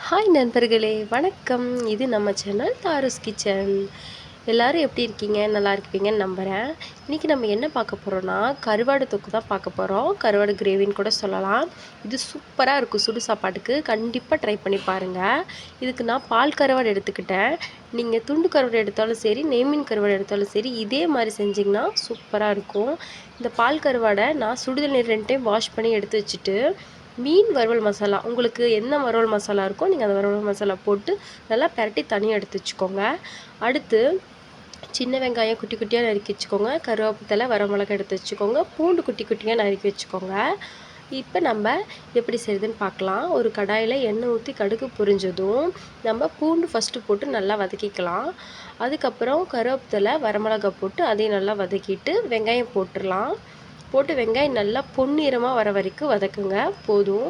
Hi நண்பர்களே, வணக்கம். இது நம்ம சேனல் தாருஸ் கிச்சன். எல்லோரும் எப்படி இருக்கீங்க? நல்லா இருப்பீங்கன்னு நம்புகிறேன். இன்றைக்கி நம்ம என்ன பார்க்க போகிறோன்னா, கருவாடு தொக்கு தான் பார்க்க போகிறோம். கருவாடு கிரேவின்னு கூட சொல்லலாம். இது சூப்பராக இருக்கும் சுடு சாப்பாட்டுக்கு. கண்டிப்பாக ட்ரை பண்ணி பாருங்கள். இதுக்கு நான் பால் கருவாடு எடுத்துக்கிட்டேன். நீங்கள் துண்டு கருவாடு எடுத்தாலும் சரி, நெய்மீன் கருவாடு எடுத்தாலும் சரி, இதே மாதிரி செஞ்சிங்கன்னா சூப்பராக இருக்கும். இந்த பால் கருவாடை நான் சுடுதண்ணீர் 2 டைம் வாஷ் பண்ணி எடுத்து வச்சுட்டு, மீன் வறுவல் மசாலா உங்களுக்கு என்ன வறுவல் மசாலா இருக்கோ நீங்கள் அந்த வறுவல் மசாலா போட்டு நல்லா பரட்டி தனியாக எடுத்து வச்சுக்கோங்க. அடுத்து சின்ன வெங்காயம் குட்டி குட்டியாக நறுக்கி வச்சுக்கோங்க. கருவேப்பிலை, வரமிளகாய் எடுத்து வச்சுக்கோங்க. பூண்டு குட்டி குட்டியாக நறுக்கி வச்சுக்கோங்க. இப்போ நம்ம எப்படி செய்யுதுன்னு பார்க்கலாம். ஒரு கடாயில் எண்ணெய் ஊற்றி கடுகு பொரிஞ்சதும் நம்ம பூண்டு ஃபஸ்ட்டு போட்டு நல்லா வதக்கிக்கலாம். அதுக்கப்புறம் கருவேப்பிலை, வரமிளகாய் போட்டு அதையும் நல்லா வதக்கிட்டு வெங்காயம் போட்டுடலாம். போட்டு வெங்காயம் நல்லா பொன்னிறமாக வர வரைக்கும் வதக்குங்க. போதும்.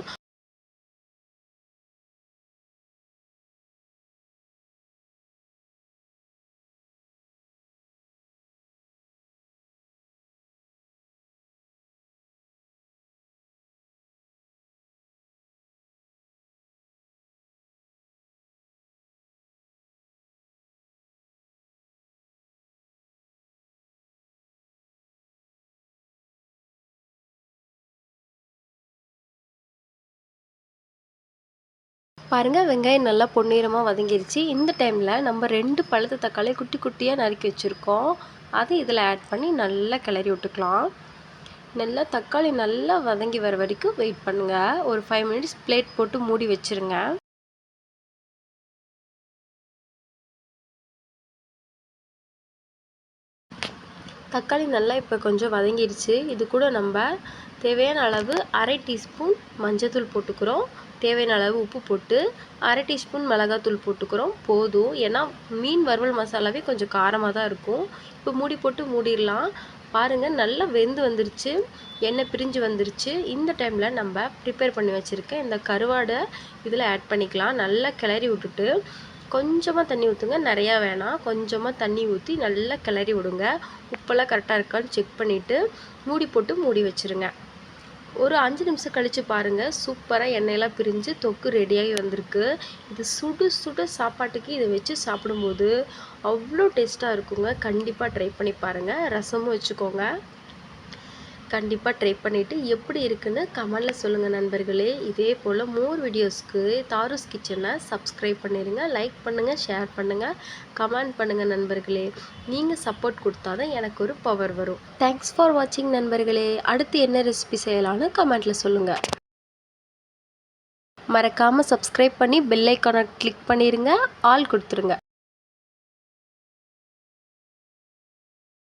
பாருங்கள், வெங்காயம் நல்லா பொன்னிறமாக வதங்கிருச்சு. இந்த டைமில் நம்ம 2 பழுத்த தக்காளி குட்டி குட்டியாக நறுக்கி வச்சுருக்கோம். அதை இதில் ஆட் பண்ணி நல்லா கிளறி விட்டுக்கலாம். நல்லா தக்காளி நல்லா வதங்கி வர வரைக்கும் வெயிட் பண்ணுங்கள். ஒரு 5 மினிட்ஸ் பிளேட் போட்டு மூடி வச்சுருங்க. தக்காளி நல்லா இப்போ கொஞ்சம் வதங்கிடுச்சு. இது கூட நம்ம தேவையான அளவு 1/2 டீஸ்பூன் மஞ்சள்தூள் போட்டுக்கிறோம். தேவையான அளவு உப்பு போட்டு 1/2 டீஸ்பூன் மிளகாத்தூள் போட்டுக்கிறோம். போதும். ஏன்னா மீன் வறுவல் மசாலாவே கொஞ்சம் காரமாக தான் இருக்கும். இப்போ மூடி போட்டு மூடிடலாம். பாருங்கள், நல்லா வெந்து வந்துருச்சு, எண்ணெய் பிரிஞ்சு வந்துருச்சு. இந்த டைமில் நம்ம ப்ரிப்பேர் பண்ணி வச்சுருக்க இந்த கருவாடை இதில் ஆட் பண்ணிக்கலாம். நல்லா கிளறி விட்டுட்டு கொஞ்சமாக தண்ணி ஊற்றுங்க, நிறையா வேணாம். கொஞ்சமாக தண்ணி ஊற்றி நல்லா கிளறி விடுங்க. உப்பெல்லாம் கரெக்டாக இருக்கான்னு செக் பண்ணிவிட்டு மூடி போட்டு மூடி வச்சுருங்க. ஒரு 5 நிமிஷம் கழித்து பாருங்கள், சூப்பராக எண்ணெயெல்லாம் பிரிஞ்சு தொக்கு ரெடியாகி வந்திருக்கு. இது சுடு சுடு சாப்பாட்டுக்கு இதை வச்சு சாப்பிடும்போது அவ்வளோ டேஸ்ட்டாக இருக்குங்க. கண்டிப்பாக ட்ரை பண்ணி பாருங்கள். ரசமும் வச்சுக்கோங்க. கண்டிப்பாக ட்ரை பண்ணிவிட்டு எப்படி இருக்குன்னு கமெண்டில் சொல்லுங்கள் நண்பர்களே. இதே போல் மோர் வீடியோஸ்க்கு தாருஸ் கிச்சனை சப்ஸ்கிரைப் பண்ணிடுங்க. லைக் பண்ணுங்கள், ஷேர் பண்ணுங்கள், கமெண்ட் பண்ணுங்கள் நண்பர்களே. நீங்கள் சப்போர்ட் கொடுத்தா தான் எனக்கு ஒரு பவர் வரும். தேங்க்ஸ் ஃபார் வாட்சிங் நண்பர்களே. அடுத்து என்ன ரெசிபி செய்யலான்னு கமெண்டில் சொல்லுங்கள். மறக்காமல் சப்ஸ்கிரைப் பண்ணி பெல் ஐக்கானை கிளிக் பண்ணிடுங்க. ஆல் கொடுத்துருங்க.